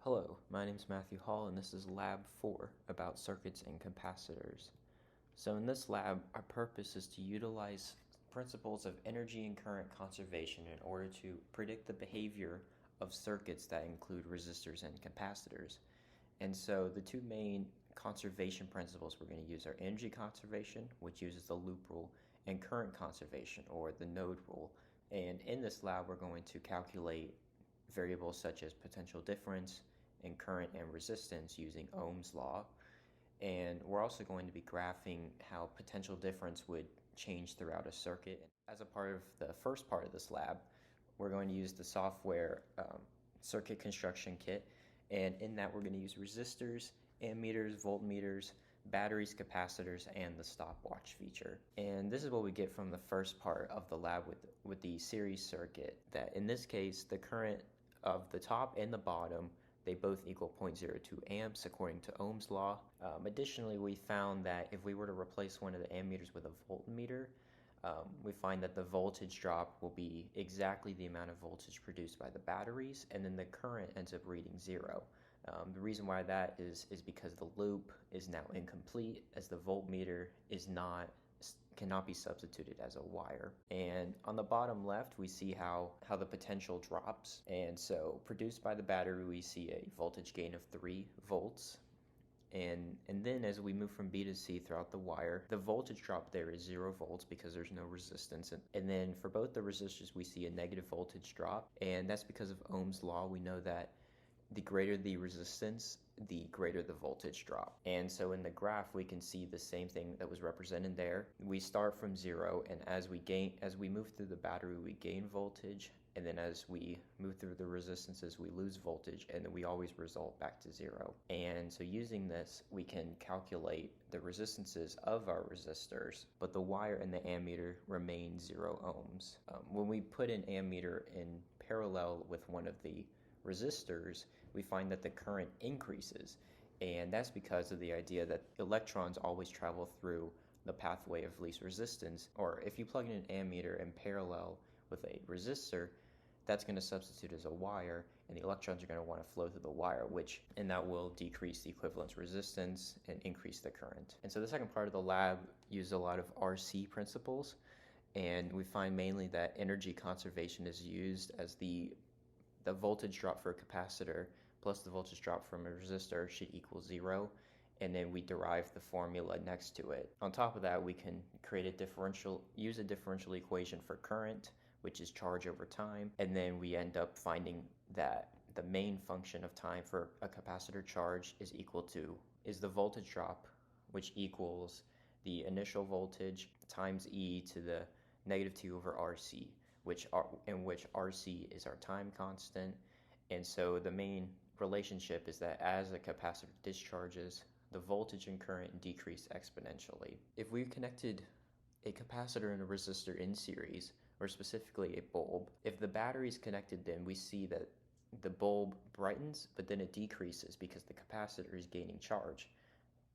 Hello, my name is Matthew Hall and this is Lab 4 about circuits and capacitors. So in this lab, our purpose is to utilize principles of energy and current conservation in order to predict the behavior of circuits that include resistors and capacitors. And so the two main conservation principles we're going to use are energy conservation, which uses the loop rule, and current conservation, or the node rule. And in this lab, we're going to calculate variables such as potential difference and current and resistance using Ohm's law. And we're also going to be graphing how potential difference would change throughout a circuit. As a part of the first part of this lab, we're going to use the software circuit construction kit. And in that, we're going to use resistors, ammeters, voltmeters, batteries, capacitors, and the stopwatch feature. And this is what we get from the first part of the lab with the series circuit, that in this case, the current of the top and the bottom, they both equal 0.02 amps according to Ohm's law. Additionally, we found that if we were to replace one of the ammeters with a voltmeter, we find that the voltage drop will be exactly the amount of voltage produced by the batteries, and then the current ends up reading 0. The reason why that is because the loop is now incomplete, as the voltmeter cannot be substituted as a wire. And on the bottom left, we see how the potential drops. And so produced by the battery, we see a voltage gain of 3 volts. And then as we move from B to C throughout the wire, the voltage drop there is 0 volts because there's no resistance. And then for both the resistors, we see a negative voltage drop. And that's because of Ohm's law. We know that the greater the resistance, the greater the voltage drop. And so in the graph, we can see the same thing that was represented there. We start from 0, and as we move through the battery, we gain voltage, and then as we move through the resistances, we lose voltage, and then we always result back to 0. And so using this, we can calculate the resistances of our resistors, but the wire and the ammeter remain 0 ohms. When we put an ammeter in parallel with one of the resistors, we find that the current increases, and that's because of the idea that electrons always travel through the pathway of least resistance. Or if you plug in an ammeter in parallel with a resistor, that's going to substitute as a wire, and the electrons are going to want to flow through the wire, and that will decrease the equivalence resistance and increase the current. And so the second part of the lab used a lot of RC principles, and we find mainly that energy conservation is used as the voltage drop for a capacitor plus the voltage drop from a resistor should equal 0, and then we derive the formula next to it. On top of that, we can use a differential equation for current, which is charge over time, and then we end up finding that the main function of time for a capacitor charge is the voltage drop, which equals the initial voltage times e to the negative 2 over RC, in which RC is our time constant. And so the main relationship is that as a capacitor discharges, the voltage and current decrease exponentially. If we connected a capacitor and a resistor in series, or specifically a bulb, if the battery is connected, then we see that the bulb brightens, but then it decreases because the capacitor is gaining charge.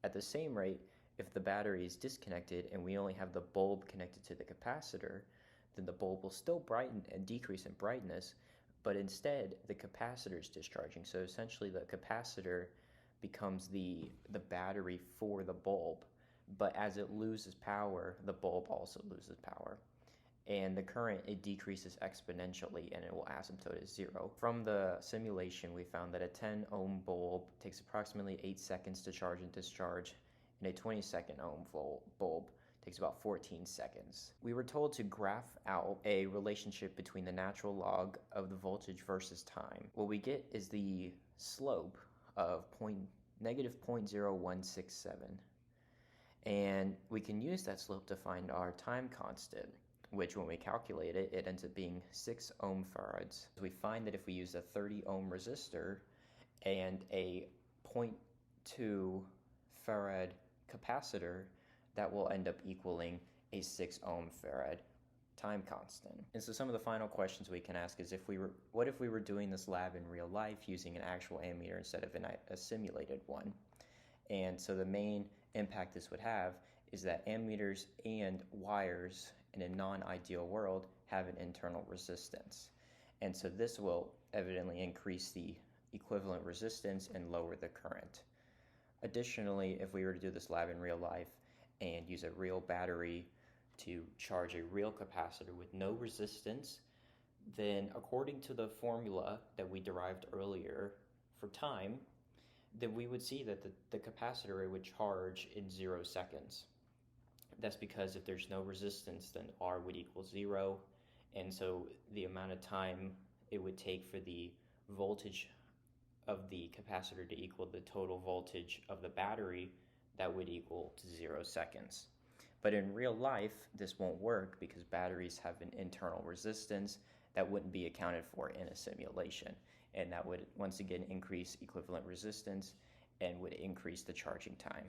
At the same rate, if the battery is disconnected and we only have the bulb connected to the capacitor, then the bulb will still brighten and decrease in brightness, but instead the capacitor is discharging. So essentially the capacitor becomes the battery for the bulb, but as it loses power, the bulb also loses power. And the current, it decreases exponentially, and it will asymptote at 0. From the simulation, we found that a 10 ohm bulb takes approximately 8 seconds to charge and discharge, and a 20 ohm bulb takes about 14 seconds. We were told to graph out a relationship between the natural log of the voltage versus time. What we get is the slope of negative 0.0167. And we can use that slope to find our time constant, which when we calculate it, it ends up being 6 ohm farads. We find that if we use a 30 ohm resistor and a 0.2 farad capacitor, that will end up equaling a 6 ohm farad time constant. And so some of the final questions we can ask is what if we were doing this lab in real life using an actual ammeter instead of a simulated one? And so the main impact this would have is that ammeters and wires in a non-ideal world have an internal resistance. And so this will evidently increase the equivalent resistance and lower the current. Additionally, if we were to do this lab in real life and use a real battery to charge a real capacitor with no resistance, then according to the formula that we derived earlier for time, then we would see that the capacitor would charge in 0 seconds. That's because if there's no resistance, then R would equal 0, and so the amount of time it would take for the voltage of the capacitor to equal the total voltage of the battery, that would equal to 0 seconds. But in real life, this won't work because batteries have an internal resistance that wouldn't be accounted for in a simulation. And that would once again increase equivalent resistance and would increase the charging time.